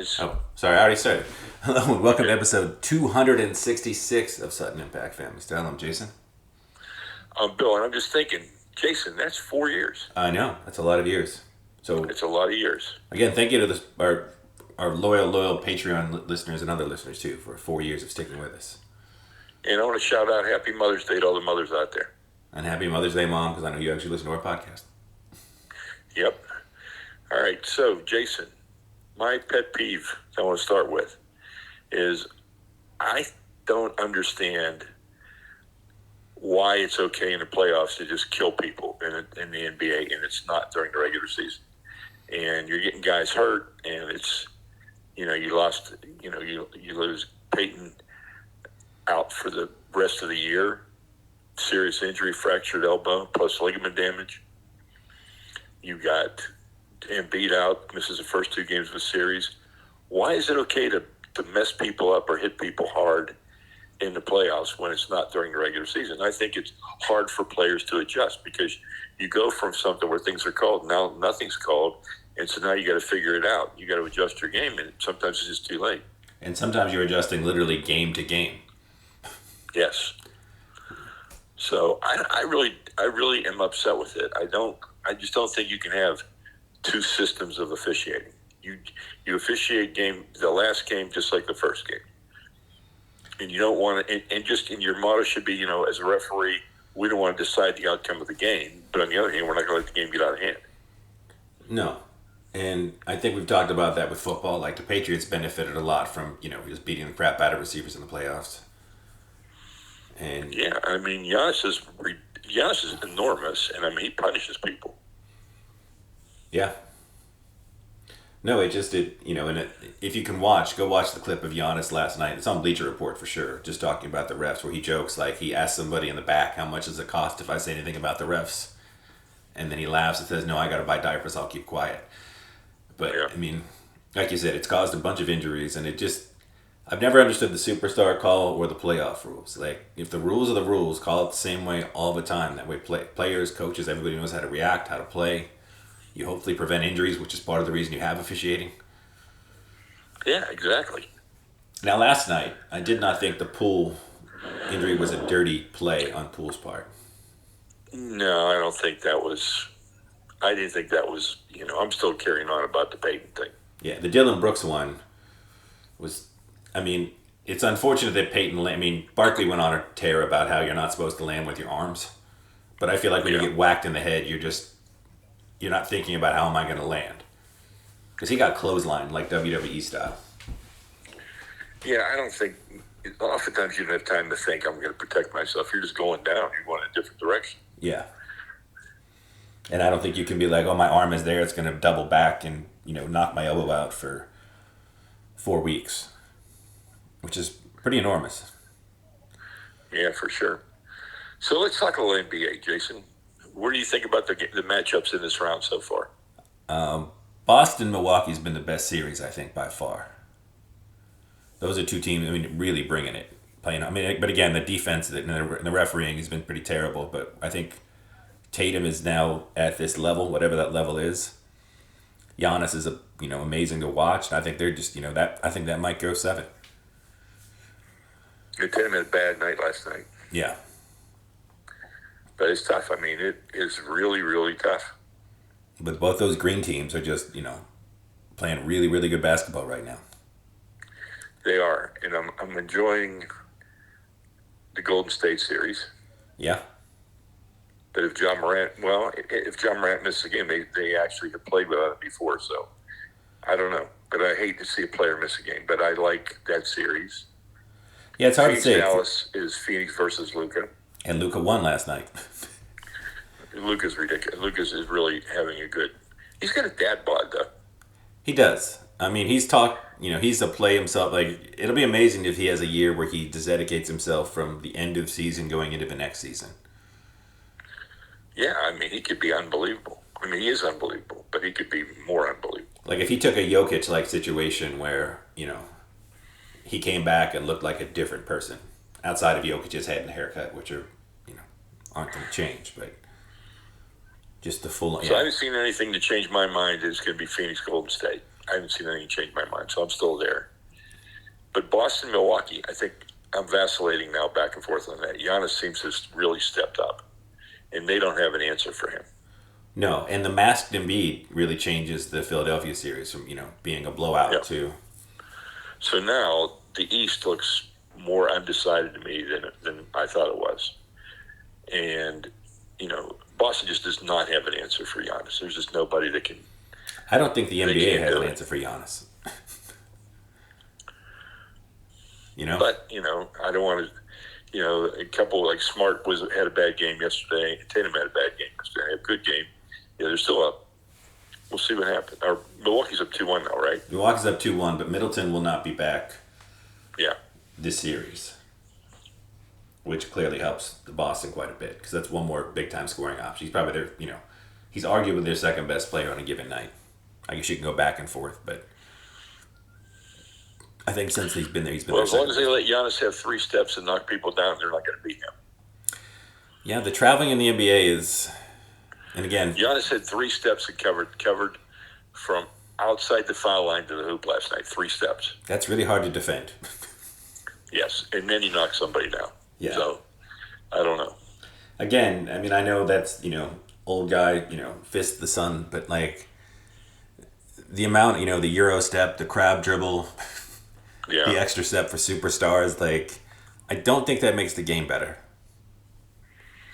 guys. Oh, sorry, I already started. Hello and welcome to episode 266 of Sutton Impact Family Style. I'm Jason. I'm Bill, and I'm just thinking, Jason, that's 4 years. I know, that's a lot of years. So, It's a lot of years. again, thank you to our loyal Patreon listeners and other listeners, too, for 4 years of sticking with us. And I want to shout out Happy Mother's Day to all the mothers out there. And happy Mother's Day, Mom, because I know you actually listen to our podcast. Yep. All right, so, Jason, my pet peeve I want to start with is I don't understand why it's okay in the playoffs to just kill people in the NBA, and it's not during the regular season. And you're getting guys hurt, and it's, you lose Peyton out for the rest of the year, serious injury, fractured elbow, plus ligament damage. You got Embiid out, misses the first 2 games of the series. Why is it okay to mess people up or hit people hard in the playoffs when it's not during the regular season? I think it's hard for players to adjust because you go from something where things are called, now nothing's called, and so now you got to figure it out. You got to adjust your game, and sometimes it's just too late. And sometimes you're adjusting literally game to game. Yes. So I really am upset with it. I just don't think you can have 2 systems of officiating. You officiate the last game just like the first game. And you don't want to, and just in your motto should be, as a referee, we don't want to decide the outcome of the game. But on the other hand, we're not going to let the game get out of hand. No. And I think we've talked about that with football. Like, the Patriots benefited a lot from, just beating the crap out of receivers in the playoffs. And yeah, I mean, Giannis is enormous, and I mean, he punishes people. Yeah. No, and if you can go watch the clip of Giannis last night. It's on Bleacher Report for sure, just talking about the refs, where he jokes, like, he asked somebody in the back, how much does it cost if I say anything about the refs? And then he laughs and says, no, I got to buy diapers, I'll keep quiet. But, yeah. I mean, like you said, it's caused a bunch of injuries, and I've never understood the superstar call or the playoff rules. Like, if the rules are the rules, call it the same way all the time. That way players, coaches, everybody knows how to react, how to play. You hopefully prevent injuries, which is part of the reason you have officiating. Yeah, exactly. Now, last night, I did not think the Poole injury was a dirty play on Poole's part. No, I don't think that was. I didn't think that was. I'm still carrying on about the Peyton thing. Yeah, the Dylan Brooks one was. I mean, it's unfortunate that Barkley went on a tear about how you're not supposed to land with your arms. But I feel like when you get whacked in the head, you're not thinking about how am I going to land. Because he got clotheslined like WWE style. Yeah, I don't think. Oftentimes you don't have time to think, I'm going to protect myself. You're just going down. You're going in a different direction. Yeah. And I don't think you can be like, oh, my arm is there. It's going to double back and, knock my elbow out for 4 weeks. Which is pretty enormous. Yeah, for sure. So let's talk a little NBA, Jason. What do you think about the matchups in this round so far? Boston-Milwaukee's been the best series, I think, by far. Those are 2 teams, really bringing it. But again, the defense and the refereeing has been pretty terrible. But I think Tatum is now at this level, whatever that level is. Giannis is amazing to watch. And I think they're just, I think that might go 7. Tatum had a bad night last night. Yeah. But it's tough. I mean, it is really, really tough. But both those green teams are just, playing really, really good basketball right now. They are. And I'm enjoying the Golden State series. Yeah. But if John Morant misses a game, they actually have played without it before. So I don't know. But I hate to see a player miss a game. But I like that series. Yeah, it's hard Phoenix to say. Dallas is Phoenix versus Luka. And Luka won last night. Luka's ridiculous. Luka's is really having he's got a dad bod, though. He does. I mean, he's to play himself. Like, it'll be amazing if he has a year where he just dedicates himself from the end of season going into the next season. Yeah, I mean, he could be unbelievable. I mean, he is unbelievable, but he could be more unbelievable. Like, if he took a Jokic-like situation where, he came back and looked like a different person, outside of Jokic's head and haircut, which are, aren't going to change, but just the full... So I haven't seen anything to change my mind. It's going to be Phoenix Golden State. I haven't seen anything change my mind, so I'm still there. But Boston, Milwaukee, I think I'm vacillating now back and forth on that. Giannis seems to have really stepped up, and they don't have an answer for him. No, and the masked Embiid really changes the Philadelphia series from being a blowout to. So now the East looks more undecided to me than I thought it was, and Boston just does not have an answer for Giannis. There's just nobody that can. I don't think the NBA has an answer for Giannis. But I don't want to. A couple like Smart had a bad game yesterday. Tatum had a bad game yesterday. Had a good game. Yeah, they're still up. We'll see what happens. Milwaukee's up 2-1 now, right? Milwaukee's up 2-1, but Middleton will not be back. Yeah. This series, which clearly helps the Boston quite a bit because that's one more big time scoring option. He's probably he's arguably their second best player on a given night. I guess you can go back and forth, but I think since he's been there, he's been. Well, as long as they let Giannis have 3 steps and knock people down, they're not going to beat him. Yeah, the traveling in the NBA is, and again, Giannis had 3 steps and covered from outside the foul line to the hoop last night. 3 steps. That's really hard to defend. Yes, and then he knocked somebody down. Yeah. So, I don't know. Again, I mean, I know that's, old guy, fist the sun, but like the amount, the Euro step, the crab dribble, the extra step for superstars, like, I don't think that makes the game better.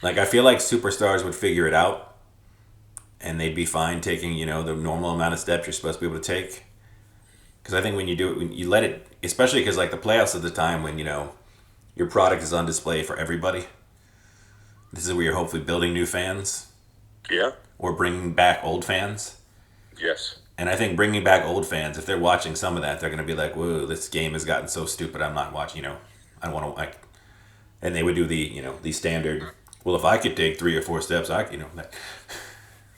Like, I feel like superstars would figure it out and they'd be fine taking, the normal amount of steps you're supposed to be able to take. Because I think when you do it, when you let it, especially because like the playoffs at the time when, your product is on display for everybody. This is where you're hopefully building new fans. Yeah. Or bringing back old fans. Yes. And I think bringing back old fans, if they're watching some of that, they're going to be like, whoa, this game has gotten so stupid, I'm not watching, I don't want to, like, and they would do the standard, well, if I could take 3 or 4 steps, that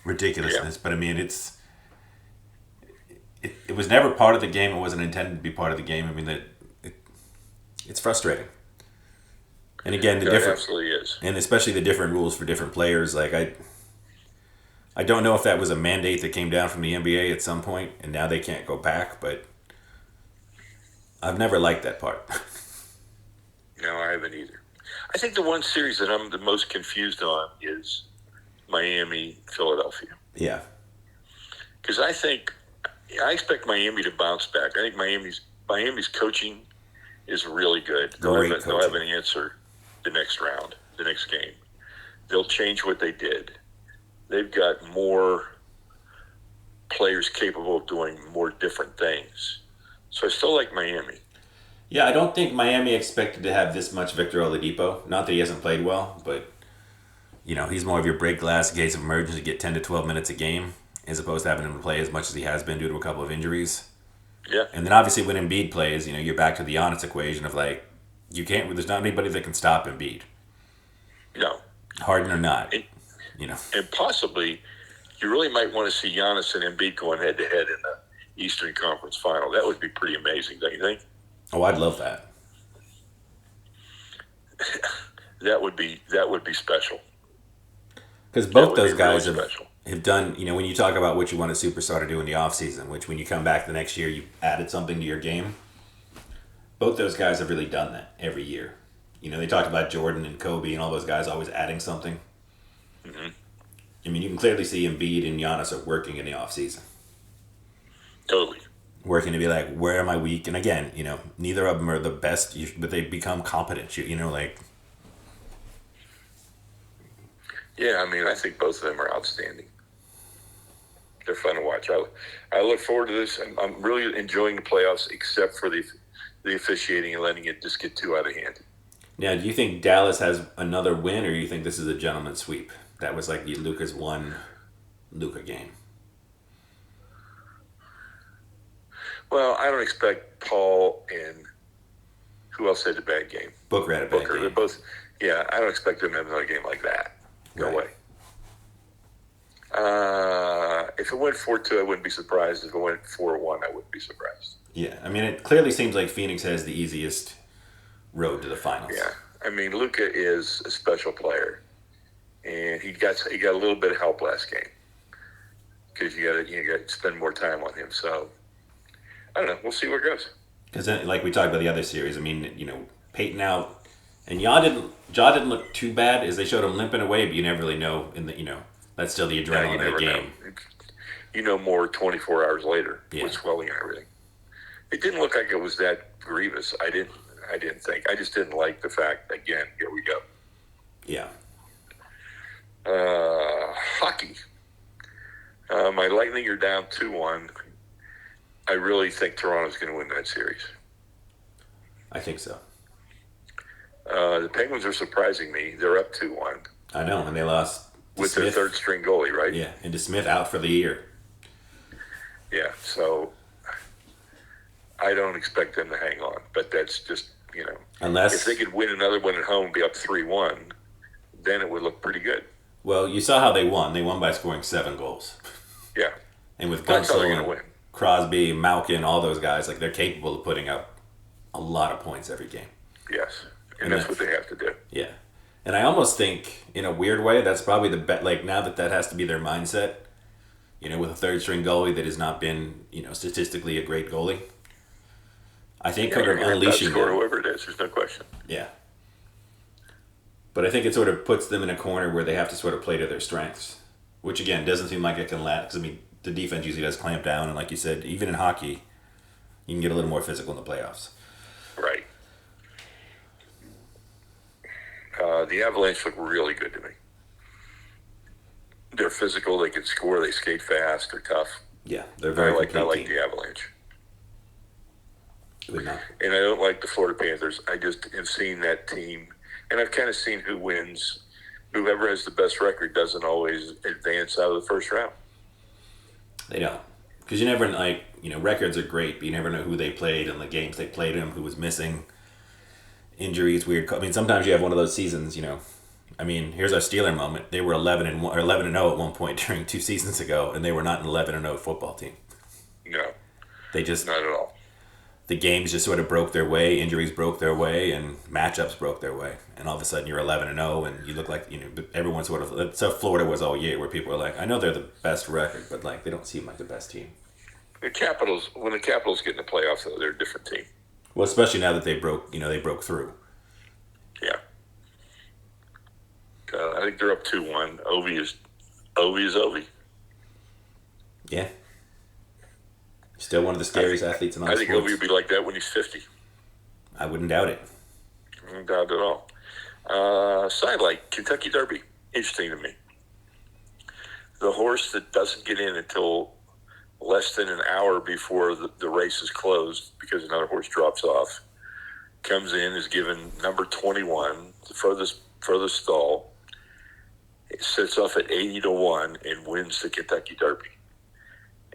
ridiculousness. Yeah. But I mean, it was never part of the game. It wasn't intended to be part of the game. I mean, it's frustrating. And again, the different, absolutely is, and especially the different rules for different players. Like I don't know if that was a mandate that came down from the NBA at some point, and now they can't go back. But I've never liked that part. No, I haven't either. I think the one series that I'm the most confused on is Miami, Philadelphia. Yeah, because I expect Miami to bounce back. I think Miami's coaching is really good. They'll have an answer the next round, the next game. They'll change what they did. They've got more players capable of doing more different things. So I still like Miami. Yeah, I don't think Miami expected to have this much Victor Oladipo. Not that he hasn't played well, but he's more of your break glass in case of emergency, get 10 to 12 minutes a game, as opposed to having him to play as much as he has been due to a couple of injuries. Yeah. And then obviously when Embiid plays, you're back to the Giannis equation of like, there's not anybody that can stop Embiid. No. Harden or not. And possibly, you really might want to see Giannis and Embiid going head-to-head in the Eastern Conference Final. That would be pretty amazing, don't you think? Oh, I'd love that. That would be special. Because both those guys have done, when you talk about what you want a superstar to do in the offseason, which when you come back the next year, you added something to your game. Both those guys have really done that every year. They talked about Jordan and Kobe and all those guys always adding something. Mm-hmm. I mean, you can clearly see Embiid and Giannis are working in the offseason. Totally. Working to be like, where am I weak? And again, neither of them are the best, but they become competent. Yeah, I mean, I think both of them are outstanding. They're fun to watch. I look forward to this. I'm really enjoying the playoffs, except for the officiating and letting it just get too out of hand. Now, do you think Dallas has another win, or do you think this is a gentleman's sweep? That was like the Luka's one Luka game. Well, I don't expect Paul and who else had a bad game? Booker had a bad game. They're both. Yeah, I don't expect them to have another game like that. No way. If it went 4-2, I wouldn't be surprised. If it went 4-1, I wouldn't be surprised. Yeah, I mean, it clearly seems like Phoenix has the easiest road to the finals. Yeah, I mean, Luka is a special player, and he got a little bit of help last game because you got to spend more time on him. So I don't know. We'll see where it goes. Because like we talked about the other series, I mean, Peyton out, and Jaw didn't look too bad as they showed him limping away, but you never really know that's still the Yeah, you adrenaline of the never know. game. You know more 24 hours later Yeah. with swelling and everything. It didn't look like it was that grievous. I didn't think. I just didn't like the fact. Again, here we go. Yeah. Hockey. My Lightning are down 2-1. I really think Toronto's going to win that series. I think so. The Penguins are surprising me. They're up 2-1 I know, and they lost to with their Smith. third string goalie, right? Yeah, and to Smith out for the year. Yeah, so I don't expect them to hang on. But that's just, Unless, if they could win another one at home and be up 3-1, then it would look pretty good. well, you saw how they won. They won by scoring 7 goals. Yeah. And with That's how they're Gunsel going to and win. Crosby, Malkin, all those guys, like they're capable of putting up a lot of points every game. Yes. And And that's that- what they have to do. Yeah. And I almost think, in a weird way, that's probably the bet. Like, now that has to be their mindset, with a third string goalie that has not been, statistically a great goalie. I think You're kind of going to unleashing score them. whoever it is. There's no question. Yeah. But I think it sort of puts them in a corner where they have to sort of play to their strengths, which, again, doesn't seem like it can last. Because, I mean, the defense usually does clamp down. And like you said, even in hockey, you can get a little more physical in the playoffs. Right. The Avalanche look really good to me. They're physical. They can score. They skate fast. They're tough. Yeah, they're very I complete like team. the Avalanche. Would not. And I don't like the Florida Panthers. I just have seen that team, and I've kind of seen who wins. Whoever has the best record doesn't always advance out of the first round. They don't. Because you never, records are great, but you never know who they played and the games they played in, who was missing, injuries, weird. I mean, sometimes you have one of those seasons, I mean, here's our Steeler moment. They were 11-1 or 11-0 at one point during 2 seasons ago, and they were not an 11-0 football team. No, They just, not at all. the games just sort of broke their way, injuries broke their way, and matchups broke their way. And all of a sudden you're 11-0, and you look like, but everyone sort of, that's how Florida was all year, where people are like, I know they're the best record, but they don't seem like the best team. When the Capitals get in the playoffs, though, they're a different team. Well, especially now that they broke through. Yeah. I think they're up 2-1. Ovi is Ovi. Yeah. Still one of the scariest athletes in all I think sports. Ovi will be like that when he's 50. I wouldn't doubt it. No doubt at all. Sidelight, Kentucky Derby. Interesting to me. The horse that doesn't get in until less than an hour before the race is closed because another horse drops off, comes in, is given number 21, the furthest stall. It sets off at 80-1 and wins the Kentucky Derby.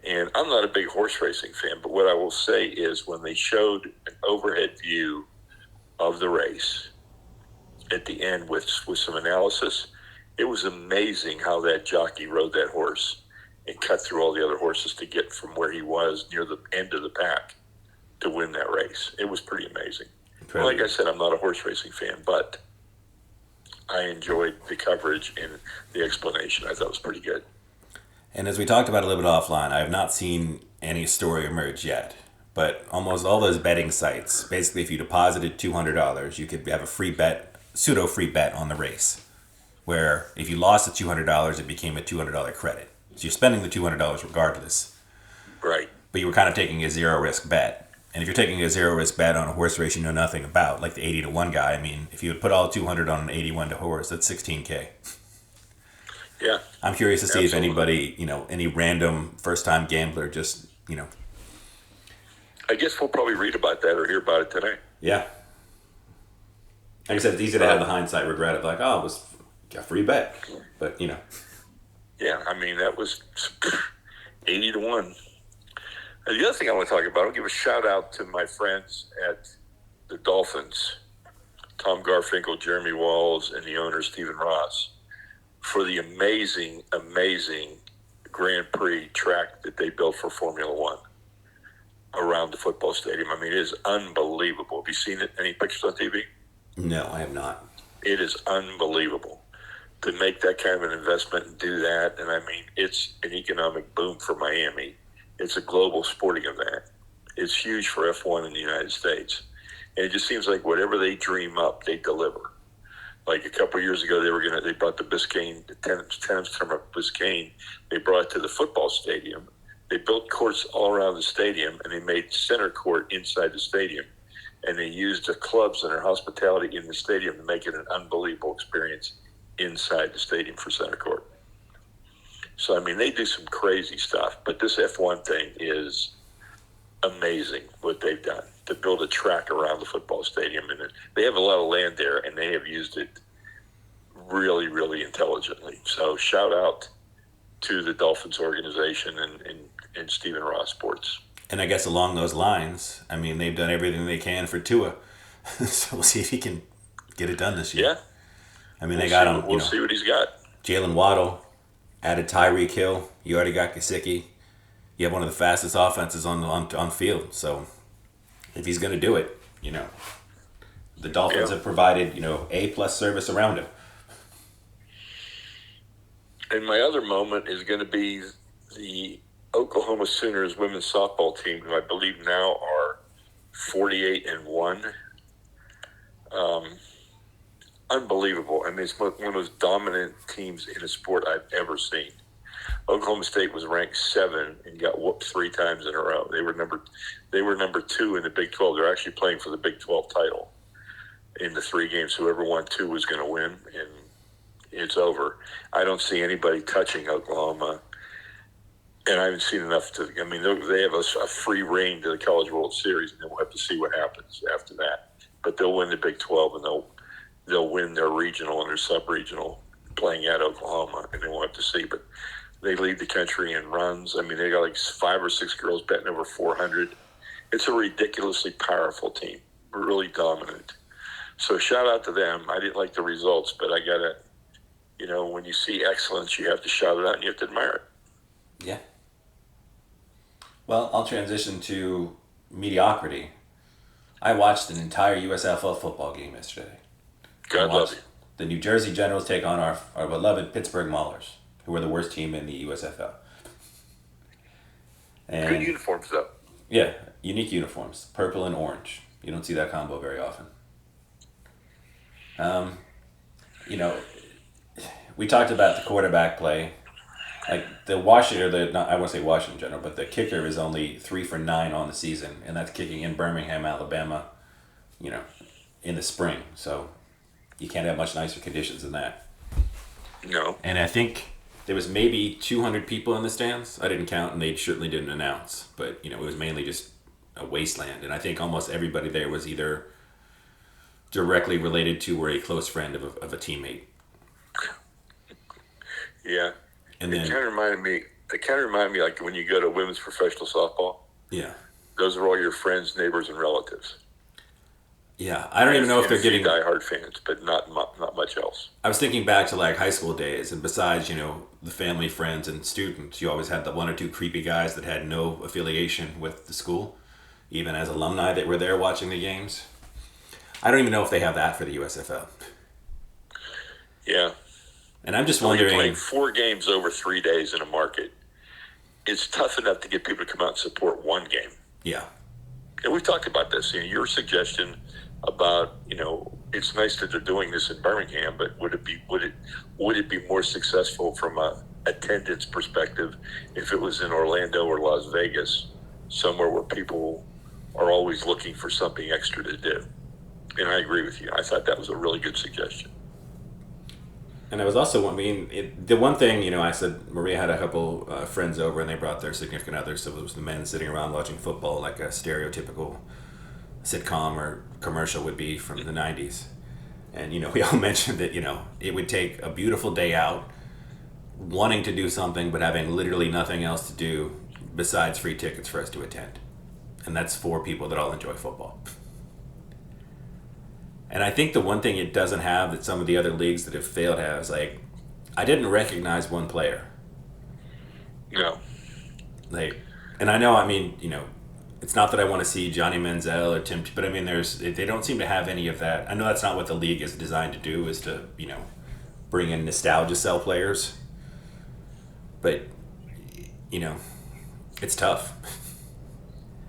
And I'm not a big horse racing fan, but what I will say is when they showed an overhead view of the race at the end with some analysis, it was amazing how that jockey rode that horse and cut through all the other horses to get from where he was near the end of the pack to win that race. It was pretty amazing. Incredible. Like I said, I'm not a horse racing fan, but I enjoyed the coverage and the explanation. I thought it was pretty good. And as we talked about a little bit offline, I have not seen any story emerge yet. But almost all those betting sites, basically if you deposited $200, you could have a free bet, pseudo-free bet on the race. Where if you lost the $200, it became a $200 credit. So you're spending the $200 regardless. Right. But you were kind of taking a zero-risk bet. And if you're taking a zero-risk bet on a horse race you know nothing about, like the 80-1 guy, I mean, if you would put all 200 on an 81 to horse, that's $16K. Yeah. I'm curious to see if Absolutely. anybody, any random first-time gambler just, I guess we'll probably read about that or hear about it tonight. yeah. Like I said, it's easy to have the hindsight regret of like, oh, it was a free bet. But, Yeah, I mean, that was 80-1. And the other thing I want to talk about, I'll give a shout out to my friends at the Dolphins, Tom Garfinkel, Jeremy Walls, and the owner, Stephen Ross, for the amazing, amazing Grand Prix track that they built for Formula One around the football stadium. I mean, it is unbelievable. Have you seen it? Any pictures on TV? no, I have not. It is unbelievable to make that kind of an investment and do that. And I mean, it's an economic boom for Miami. It's a global sporting event. is huge for F1 in the United States. And it just seems like whatever they dream up, they deliver. Like a couple of years ago, they brought the Biscayne, the tennis tournament Biscayne, they brought it to the football stadium. They built courts all around the stadium, and they made center court inside the stadium. And they used the clubs and their hospitality in the stadium to make it an unbelievable experience inside the stadium for center court. So, I mean, they do some crazy stuff, but this F1 thing is amazing what they've done to build a track around the football stadium. And they have a lot of land there, and they have used it really, really intelligently. So shout out to the Dolphins organization and Stephen Ross Sports. And I guess along those lines, I mean, they've done everything they can for Tua. So we'll see if he can get it done this year. Yeah. I mean, they got him. We'll see what he's got. Jalen Waddle, added Tyreek Hill. You already got Gesicki. You have one of the fastest offenses on field. So if he's going to do it, the Dolphins have provided, A+ service around him. And my other moment is going to be the Oklahoma Sooners women's softball team, who I believe now are 48-1. Unbelievable. I mean, it's one of the most dominant teams in a sport I've ever seen. Oklahoma State was ranked 7 and got whooped 3 times in a row. They were number 2 in the Big 12. They're actually playing for the Big 12 title in the 3 games. Whoever won 2 was going to win, and it's over. I don't see anybody touching Oklahoma, and I haven't seen enough to. I mean, they have a free reign to the College World Series, and then we'll have to see what happens after that. But they'll win the Big 12, and they'll win their regional and their sub-regional playing at Oklahoma, and then we'll have to see. But they lead the country in runs. I mean, they got like 5 or 6 girls betting over 400. It's a ridiculously powerful team, really dominant. So shout out to them. I didn't like the results, but I got to, when you see excellence, you have to shout it out and you have to admire it. Yeah. Well, I'll transition to mediocrity. I watched an entire USFL football game yesterday. God love you. The New Jersey Generals take on our beloved Pittsburgh Maulers, who were the worst team in the USFL. And good uniforms, though. Yeah, unique uniforms, purple and orange. You don't see that combo very often. We talked about the quarterback play. Like the Washington, I won't say Washington in general, but the kicker is only 3 for 9 on the season, and that's kicking in Birmingham, Alabama, in the spring. So you can't have much nicer conditions than that. No. And I think there was maybe 200 people in the stands. I didn't count, and they certainly didn't announce. But, it was mainly just a wasteland. And I think almost everybody there was either directly related to or a close friend of a teammate. Yeah. And then, it kind of reminded me like when you go to women's professional softball. Yeah. Those are all your friends, neighbors, and relatives. Yeah, I don't even know if they're getting diehard fans, but not much else. I was thinking back to like high school days, and besides, the family, friends, and students, you always had the 1 or 2 creepy guys that had no affiliation with the school, even as alumni that were there watching the games. I don't even know if they have that for the USFL. Yeah. And I'm just wondering, playing 4 games over 3 days in a market, it's tough enough to get people to come out and support 1 game. Yeah. And we've talked about this. Your suggestion about, it's nice that they're doing this in Birmingham, but would it be more successful from a attendance perspective if it was in Orlando or Las Vegas, somewhere where people are always looking for something extra to do? And I agree with you. I thought that was a really good suggestion. And I was also, the one thing, I said Maria had a couple friends over and they brought their significant others, so it was the men sitting around watching football like a stereotypical sitcom or commercial would be from the 90s. And, we all mentioned that, it would take a beautiful day out, wanting to do something but having literally nothing else to do besides free tickets for us to attend. And that's for people that all enjoy football. And I think the one thing it doesn't have that some of the other leagues that have failed have is, like, I didn't recognize one player. No. And I know, it's not that I want to see Johnny Manziel or Tim, but they don't seem to have any of that. I know that's not what the league is designed to do, is to, bring in nostalgia cell players. But, it's tough.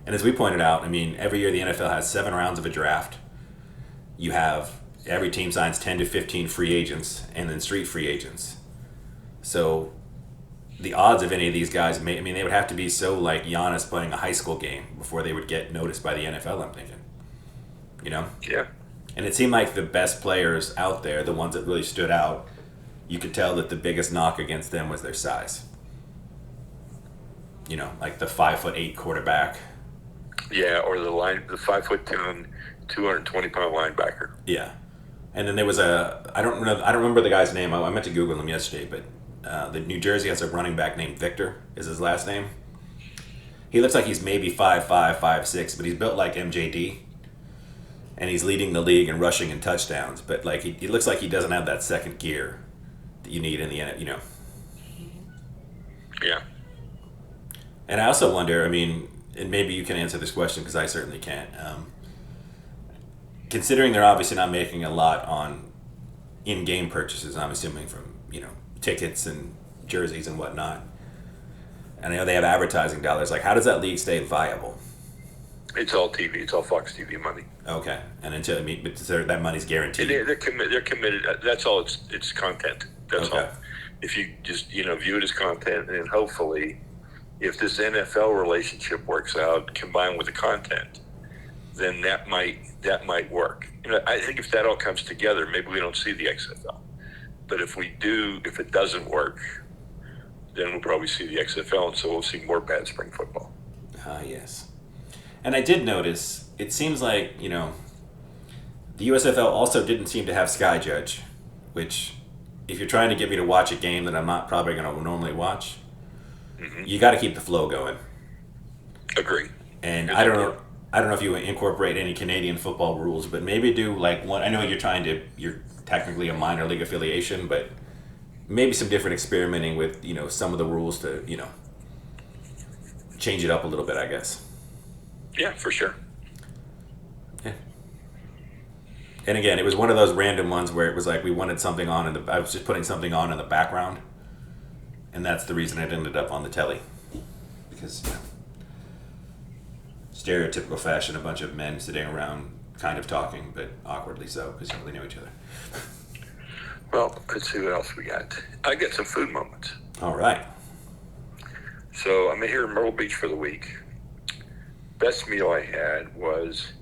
And as we pointed out, I mean, every year the NFL has 7 rounds of a draft. You have every team signs 10 to 15 free agents and then street free agents. So the odds of any of these guys, I mean, they would have to be so like Giannis playing a high school game before they would get noticed by the NFL, I'm thinking. You know? Yeah. And it seemed like the best players out there, the ones that really stood out, you could tell that the biggest knock against them was their size. You know, like the 5'8" quarterback. Yeah, or the 5'10", 220-pound linebacker. Yeah. And then there was I don't remember the guy's name. I meant to Google him yesterday, but the New Jersey has a running back named Victor, is his last name. He looks like he's maybe 5'5", 5'6", but he's built like MJD. And he's leading the league in rushing and touchdowns, but like he looks like he doesn't have that second gear that you need in the end, you know. Yeah. And I also wonder, I mean, and maybe you can answer this question because I certainly can't. Considering they're obviously not making a lot on in-game purchases, I'm assuming from, you know, tickets and jerseys and whatnot. And I know they have advertising dollars. Like, how does that league stay viable? It's all TV. It's all Fox TV money. Okay, and until but that money's guaranteed. They're committed. That's all. It's content. That's okay. all. If you just view it as content, and hopefully, if this NFL relationship works out, combined with the content, then that might work. I think if that all comes together, maybe we don't see the XFL. But if it doesn't work, then we'll probably see the XFL, and so we'll see more bad spring football. Yes. And I did notice, it seems like, you know, the USFL also didn't seem to have Sky Judge, which, if you're trying to get me to watch a game that I'm not probably going to normally watch, you got to keep the flow going. Agree. And I don't know if you incorporate any Canadian football rules, but maybe do like one. I know you're technically a minor league affiliation, but maybe some different experimenting with, you know, some of the rules to, you know, change it up a little bit, I guess. Yeah, for sure. Yeah. And again, it was one of those random ones where it was like we wanted something on, I was just putting something on in the background, and that's the reason it ended up on the telly, because, you know, stereotypical fashion, a bunch of men sitting around, kind of talking, but awkwardly so, because you don't really know each other. Well, let's see what else we got. I got some food moments. All right. So I'm here in Myrtle Beach for the week. Best meal I had was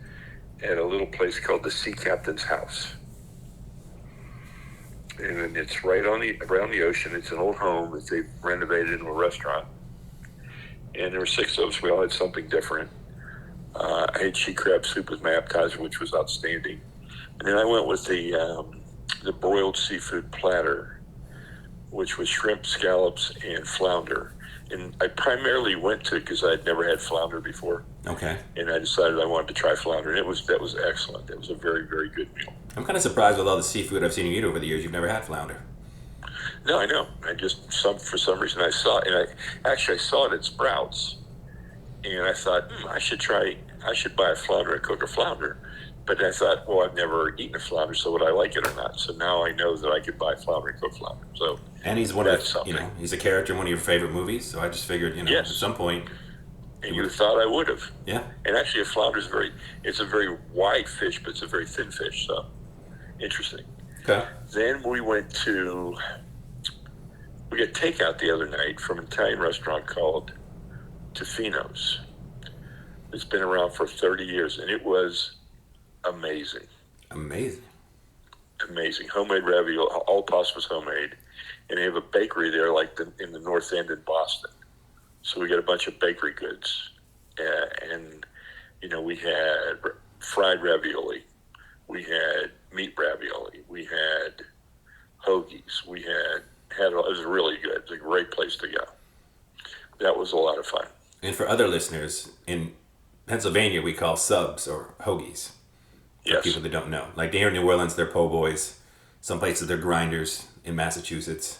at a little place called the Sea Captain's House, and it's right on the ocean. It's an old home that they've renovated into a restaurant, and there were 6 of us. We all had something different. I had she crab soup with my appetizer, which was outstanding, and then I went with the broiled seafood platter, which was shrimp, scallops, and flounder. And I primarily went to it because I'd never had flounder before. Okay. And I decided I wanted to try flounder, and that was excellent. It was a very, very good meal. I'm kind of surprised with all the seafood I've seen you eat over the years, you've never had flounder. No, I know. For some reason I saw it, and I saw it at Sprouts, and I thought I should buy a flounder and cook a flounder. But I thought, well, I've never eaten a flounder, so would I like it or not? So now I know that I could buy flounder and cook flounder. So and he's he's a character in one of your favorite movies. So I just figured, yes, at some point. And you thought I would have. Yeah. And actually, a flounder is it's a very wide fish, but it's a very thin fish. So interesting. Okay. Then we got takeout the other night from an Italian restaurant called Tofino's. It's been around for 30 years, and it was amazing. Amazing. Homemade ravioli. All pasta was homemade. And they have a bakery there like in the North End in Boston. So we got a bunch of bakery goods. And, we had fried ravioli. We had meat ravioli. We had hoagies. It was really good. It's a great place to go. That was a lot of fun. And for other listeners, in Pennsylvania, we call subs or hoagies. For people that don't know. Like here in New Orleans, they're po' boys. Some places they're grinders. In Massachusetts,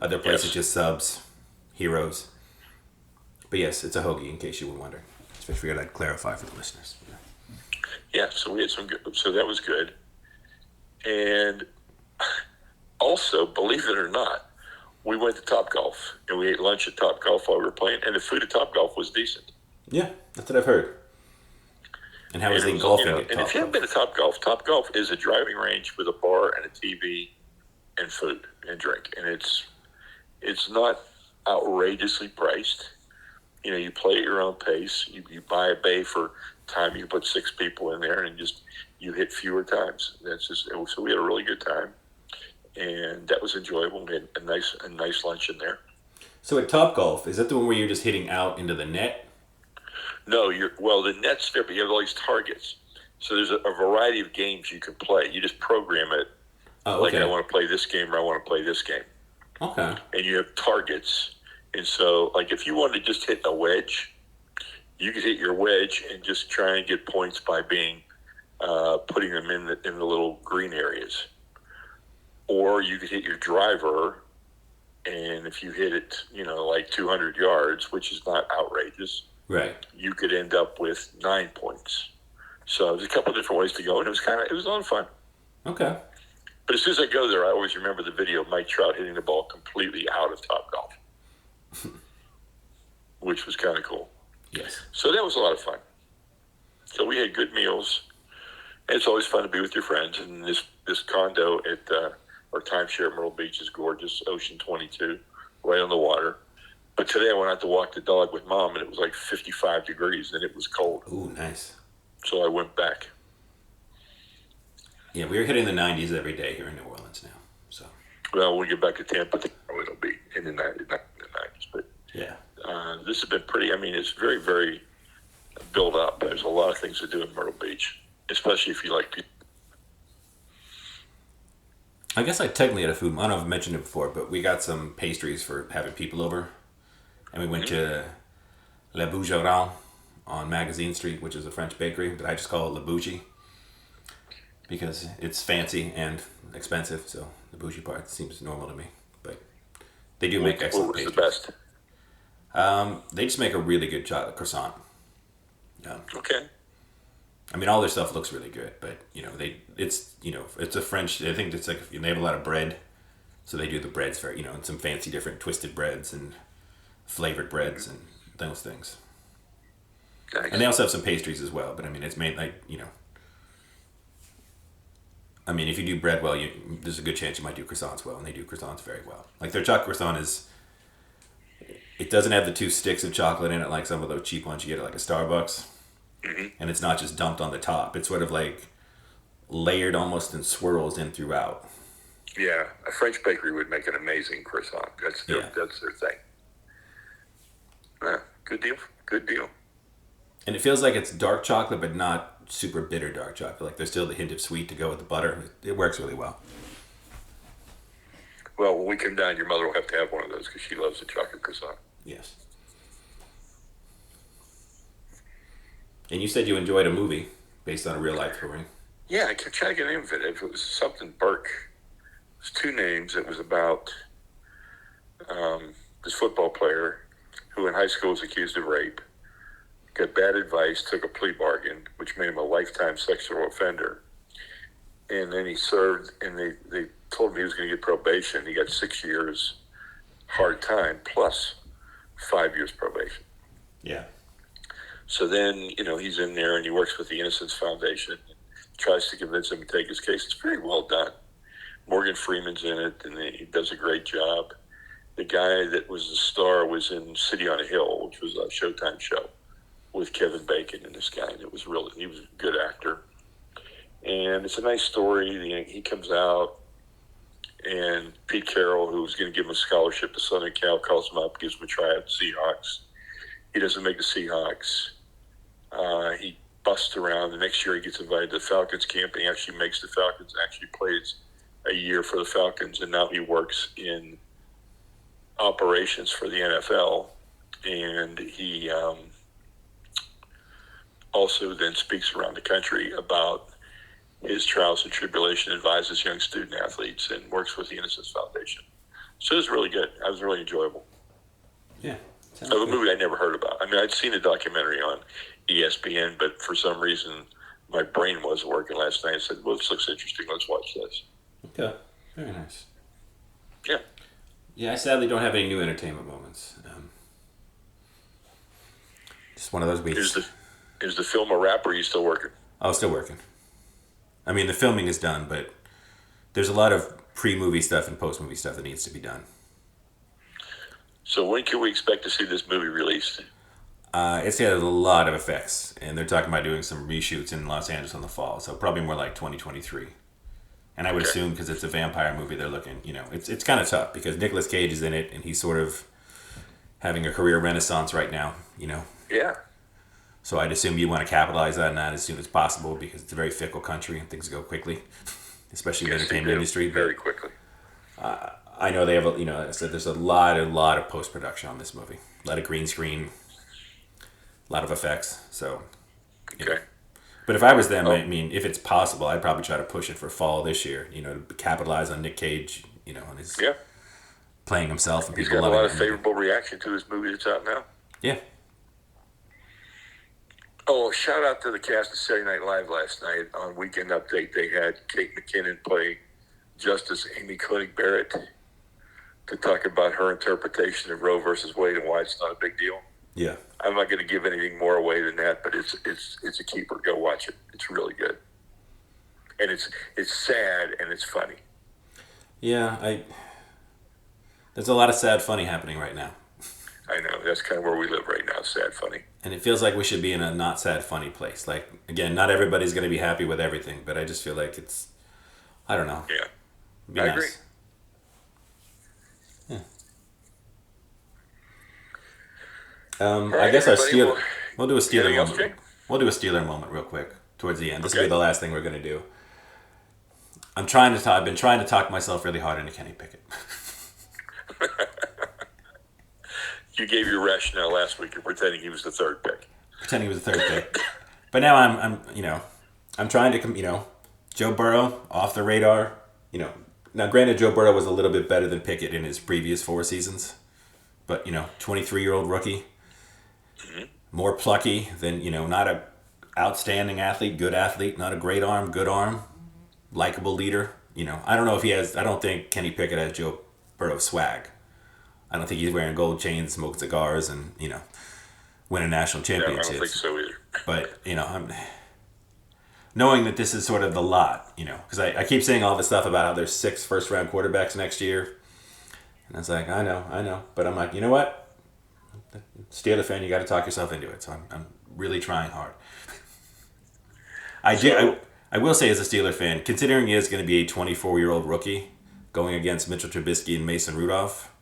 other places just subs, heroes. But yes, it's a hoagie in case you were wondering. Just figured I'd clarify for the listeners. Yeah, so we had some good, so that was good. And also, believe it or not, we went to Topgolf and we ate lunch at Topgolf while we were playing, and the food at Topgolf was decent. Yeah, that's what I've heard. And how And is it the was, golfing at and if Top you haven't been Golf? to Top Golf is a driving range with a bar and a TV and food and drink, and it's not outrageously priced. You play at your own pace. You buy a bay for time. You put 6 people in there, and just you hit fewer times. So we had a really good time, and that was enjoyable. We had a nice lunch in there. So at Top Golf, is that the one where you're just hitting out into the net? No, the net's there, but you have all these targets. So there's a variety of games you can play. You just program it Oh, like I okay. want to play this game or I want to play this game, Okay. and you have targets. And so, like if you wanted to just hit a wedge, you could hit your wedge and just try and get points by being putting them in the little green areas, or you could hit your driver, and if you hit it, like 200 yards, which is not outrageous, Right. you could end up with 9 points. So there's a couple of different ways to go, and it was a lot of fun. Okay. But as soon as I go there, I always remember the video of Mike Trout hitting the ball completely out of Top Golf, which was kind of cool. Yes. So that was a lot of fun. So we had good meals. And it's always fun to be with your friends. And this condo at our timeshare at Myrtle Beach is gorgeous, Ocean 22, right on the water. But today I went out to walk the dog with Mom, and it was like 55 degrees, and it was cold. Ooh, nice. So I went back. Yeah, we are hitting the 90s every day here in New Orleans now. So. Well, when we get back to Tampa, it'll be in the 90s. But Yeah. this has been pretty, it's very, very built up. There's a lot of things to do in Myrtle Beach, especially if you like people. I guess I technically had a food. I don't know if I've mentioned it before, but we got some pastries for having people over, and we went to La Bougeoran on Magazine Street, which is a French bakery, but I just call it La Bougie because it's fancy and expensive. So the bougie part seems normal to me, but they do make excellent What was pastries. the best? They just make a really good chocolate croissant. Okay. All their stuff looks really good, but it's a French. I think it's like they have a lot of bread, so they do the breads for and some fancy different twisted breads and flavored breads and those things. Nice. And they also have some pastries as well. But it's made if you do bread well, there's a good chance you might do croissants well, and they do croissants very well. Like their chocolate croissant it doesn't have the 2 sticks of chocolate in it like some of those cheap ones you get at like a Starbucks. Mm-hmm. And it's not just dumped on the top. It's sort of like layered almost in swirls in throughout. Yeah, a French bakery would make an amazing croissant. That's their thing. Good deal. Good deal. And it feels like it's dark chocolate, but not super bitter dark chocolate. Like there's still the hint of sweet to go with the butter. It works really well. Well, when we come down, your mother will have to have one of those because she loves the chocolate croissant. Yes. And you said you enjoyed a movie based on a real life story. Yeah, I kept trying to get the name of it. If it was something Burke, it was 2 names. It was about this football player who in high school was accused of rape, got bad advice, took a plea bargain, which made him a lifetime sexual offender. And then he served, and they told him he was going to get probation. He got 6 years hard time plus 5 years probation. Yeah. So then, he's in there and he works with the Innocence Foundation and tries to convince him to take his case. It's very well done. Morgan Freeman's in it, and he does a great job. The guy that was the star was in City on a Hill, which was a Showtime show with Kevin Bacon and this guy. And he was a good actor. And it's a nice story. He comes out, and Pete Carroll, who's going to give him a scholarship to Southern Cal, calls him up, gives him a tryout at Seahawks. He doesn't make the Seahawks. He busts around. The next year he gets invited to the Falcons camp, and he actually makes the Falcons, actually plays a year for the Falcons, and now he works in operations for the NFL. And he also then speaks around the country about his trials and tribulation, advises young student athletes, and works with the Innocence Foundation. So it was really good. It was really enjoyable. Yeah. Of a movie I never heard about. I'd seen a documentary on ESPN, but for some reason my brain wasn't working last night. I said, well, this looks interesting. Let's watch this. Okay. Very nice. Yeah. Yeah, I sadly don't have any new entertainment moments. Just one of those weeks. Is the film a wrap, or are you still working? Oh, still working. I mean, the filming is done, but there's a lot of pre-movie stuff and post-movie stuff that needs to be done. So when can we expect to see this movie released? It's got a lot of effects, and they're talking about doing some reshoots in Los Angeles in the fall, so probably more like 2023. And I would Okay. assume because it's a vampire movie, they're looking, it's kind of tough because Nicolas Cage is in it, and he's sort of having a career renaissance right now. Yeah. So I'd assume you want to capitalize on that as soon as possible because it's a very fickle country and things go quickly, especially the Yes, they entertainment do. industry. Very But quickly. I know they have, I said there's a lot of post production on this movie, a lot of green screen, a lot of effects. So, Okay. but if I was them, Oh, I mean, if it's possible, I'd probably try to push it for fall this year. To capitalize on Nick Cage, on his yeah. playing himself and He's people got a loving lot of that movie. favorable reaction to this movie that's out now. Yeah, Oh, shout out to the cast of Saturday Night Live last night on Weekend Update. They had Kate McKinnon play Justice Amy Coney Barrett to talk about her interpretation of Roe versus Wade and why it's not a big deal. yeah, I'm not going to give anything more away than that, but it's a keeper. Go watch it. It's really good, and it's sad and it's funny. yeah. There's a lot of sad funny happening right now. I know that's kind of where we live right now. Sad funny. And it feels like we should be in a not sad funny place. Like again, not everybody's going to be happy with everything, but I just feel like I don't know. Yeah, It'd be I nice. agree. Yeah. All I right, guess our everybody. Steeler. Well, We'll do a Steeler anything else, moment. Jake? We'll do a Steeler moment real quick towards the end. This will be Okay. the last thing we're going to do. I'm trying to. I've been trying to talk myself really hard into Kenny Pickett. You gave your rationale last week. You're pretending he was the third pick. Pretending he was the third pick. But now I'm trying to, Joe Burrow off the radar. Now granted, Joe Burrow was a little bit better than Pickett in his previous 4 seasons, but 23-year-old rookie, more plucky than not a outstanding athlete, good athlete, not a great arm, good arm, likable leader. I don't know if he has. I don't think Kenny Pickett has Joe Burrow swag. I don't think he's wearing gold chains, smoking cigars, and winning national Yeah, I don't think championships. so either. But I'm knowing that this is sort of the lot, because I keep saying all this stuff about how there's 6 first-round quarterbacks next year, and it's like I know, but I'm like, you know what, Steeler fan, you got to talk yourself into it. So I'm really trying hard. I will say as a Steeler fan, considering he is going to be a 24-year-old rookie going against Mitchell Trubisky and Mason Rudolph,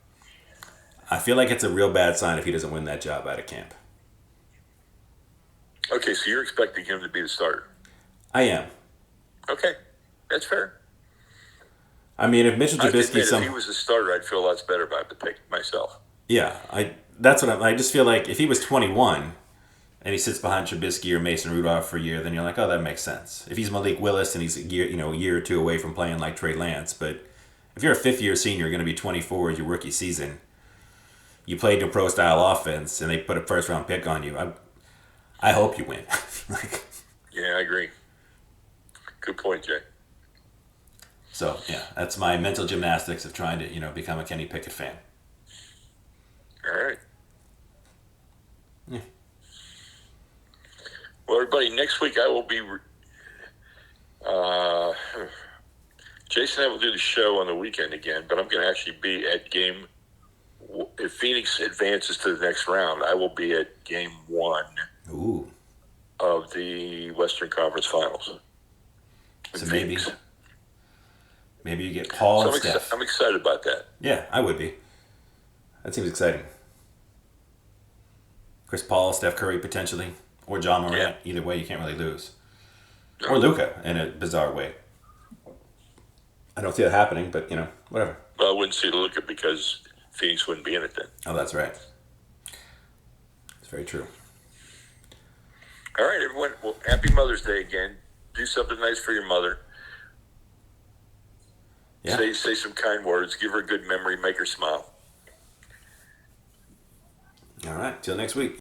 I feel like it's a real bad sign if he doesn't win that job out of camp. Okay, so you're expecting him to be the starter. I am. Okay, that's fair. I mean, if Mitchell I have to Trubisky admit, if he was the starter, I'd feel lots better about the pick myself. yeah, that's what I just feel like if he was 21 and he sits behind Trubisky or Mason Rudolph for a year, then you're like, oh, that makes sense. If he's Malik Willis and he's a year or two away from playing like Trey Lance, but if you're a fifth-year senior, you're going to be 24 as your rookie season. You played a pro-style offense, and they put a first-round pick on you. I hope you win. Yeah, I agree. Good point, Jay. So yeah, that's my mental gymnastics of trying to become a Kenny Pickett fan. All right. Yeah. Well, everybody, next week I will be. Jason and I will do the show on the weekend again, but I'm going to actually be at game. If Phoenix advances to the next round, I will be at game 1 Ooh. of the Western Conference Finals. in So Phoenix. maybe you get Paul So and Steph. I'm excited about that. Yeah, I would be. That seems exciting. Chris Paul, Steph Curry potentially, or John Morant. Yeah. Either way, you can't really lose. No. Or Luka in a bizarre way. I don't see that happening, but whatever. Well, I wouldn't see Luka because Phoenix wouldn't be in it then. Oh, that's right. It's very true. All right, everyone. Well, happy Mother's Day again. Do something nice for your mother. Yeah. Say some kind words. Give her a good memory. Make her smile. All right. Till next week.